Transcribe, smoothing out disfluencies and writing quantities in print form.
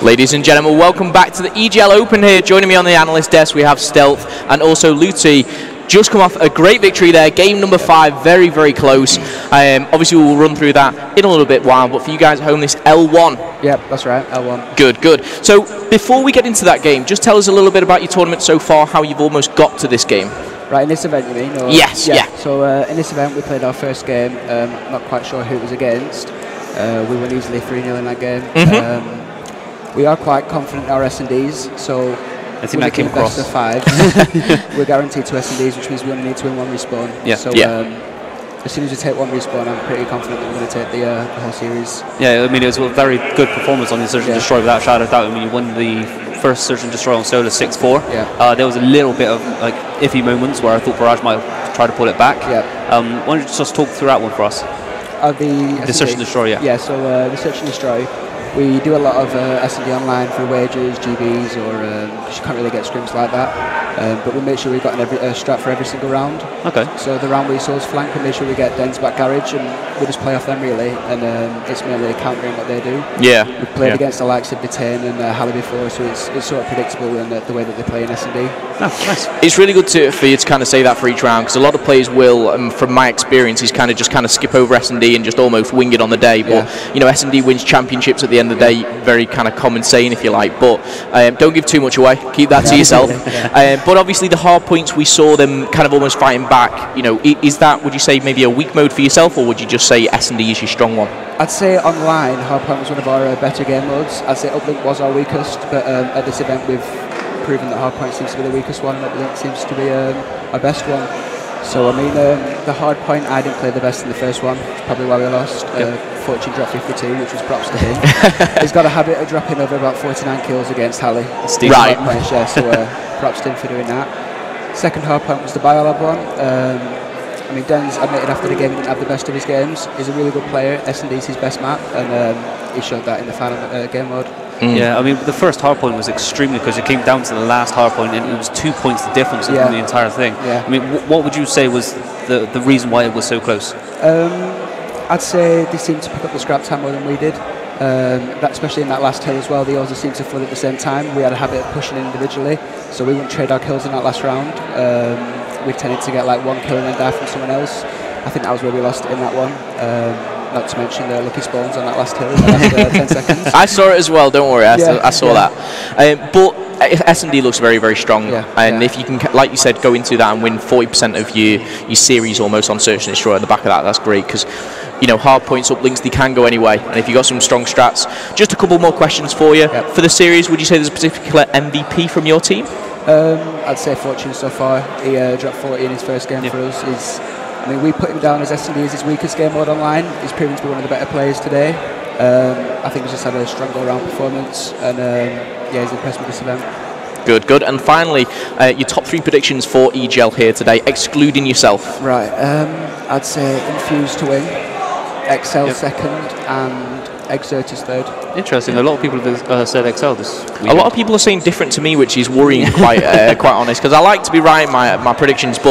Ladies and gentlemen, welcome back to the EGL Open here. Joining me on the analyst desk, we have Stealth and also LewTee. Just come off a great victory there, game number 5, very, very close. Obviously, we'll run through that in a little bit while, but for you guys at home, this L1. Yep, that's right, L1. Good, good. So, before we get into that game, just tell us a little bit about your tournament so far, how you've almost got to this game. Right, in this event, you mean? Or? Yes, yeah. So, in this event, we played our first game. Not quite sure who it was against. We won easily 3-0 in that game. We are quite confident in our S&Ds, so I think that came across. Best of 5. We're guaranteed 2 S&Ds, which means we only need to win 1 respawn. Yeah. So as soon as we take 1 respawn, I'm pretty confident that we're going to take the whole series. Yeah, I mean, it was a very good performance on the Search and Destroy without a shadow of doubt. I mean, you won the first Search and Destroy on solo 6-4. Yeah. There was a little bit of like iffy moments where I thought Barrage might try to pull it back. Yeah. Why don't you just talk through that one for us? The Search and Destroy, yeah. Yeah, so the Search and Destroy. We do a lot of S&D online through wages, GBs, or because you can't really get scrims like that. But we make sure we've got a strat for every single round. Okay. So the round we source flank, we make sure we get Den's back garage, and we just play off them really. And it's mainly countering what they do. Yeah. We've played against the likes of Detain and Halle before, so it's sort of predictable in the way that they play in S&D. Oh, nice. It's really good for you to kind of say that for each round, because a lot of players will, from my experience, is kind of skip over S&D and just almost wing it on the day. But you know, S&D wins championships at the end of the day. Very kind of common saying, if you like. But don't give too much away. Keep that to yourself. But obviously, the hard points, we saw them kind of almost fighting back. You know, is that, would you say, maybe a weak mode for yourself, or would you just say S&D is your strong one? I'd say online, Hauppauge was one of our better game modes. I'd say Uplink was our weakest, but at this event we've proven that Hauppauge seems to be the weakest one, and Uplink seems to be our best one. So I mean, the hard point, I didn't play the best in the first one. That's probably why we lost. Fortune dropped 52, which was props to him. He's got a habit of dropping over about 49 kills against Halle. Right. So props to him for doing that. Second hard point was the Biolab one. I mean, Den's admitted after the game he didn't have the best of his games. He's a really good player. S&D's his best map, and he showed that in the final game mode. Yeah, I mean, the first hard point was extremely close. It came down to the last hard point, and it was 2 points the difference in the entire thing. Yeah. I mean, what would you say was the reason why it was so close? I'd say they seemed to pick up the scrap time more than we did. Especially in that last hill as well, they also seemed to flood at the same time. We had a habit of pushing individually, so we wouldn't trade our kills in that last round. We tended to get like 1 kill and then die from someone else. I think that was where we lost it in that one. Not to mention the lucky spawns on that last hill in the last 10 seconds. I saw it as well, don't worry, I saw that. But S&D looks very, very strong, and if you can, like you said, go into that and win 40% of your series almost on Search and Destroy at the back of that, that's great, because you know, hard points, uplinks, they can go anyway, and if you've got some strong strats. Just a couple more questions for you. For the series, would you say there's a particular MVP from your team? I'd say Fortune so far. He dropped 40 in his first game for us. I mean, we put him down as S&D as his weakest game mode online. He's proven to be one of the better players today. I think he's just had a strong all-round performance, and he's impressed with this event. Good, good. And finally, your top 3 predictions for EGL here today, excluding yourself. Right, I'd say Infuse to win, XL second, and Exertus third. Interesting. A lot of people have said XL this weekend. A lot of people are saying different to me, which is worrying, quite honest, because I like to be right in my predictions, but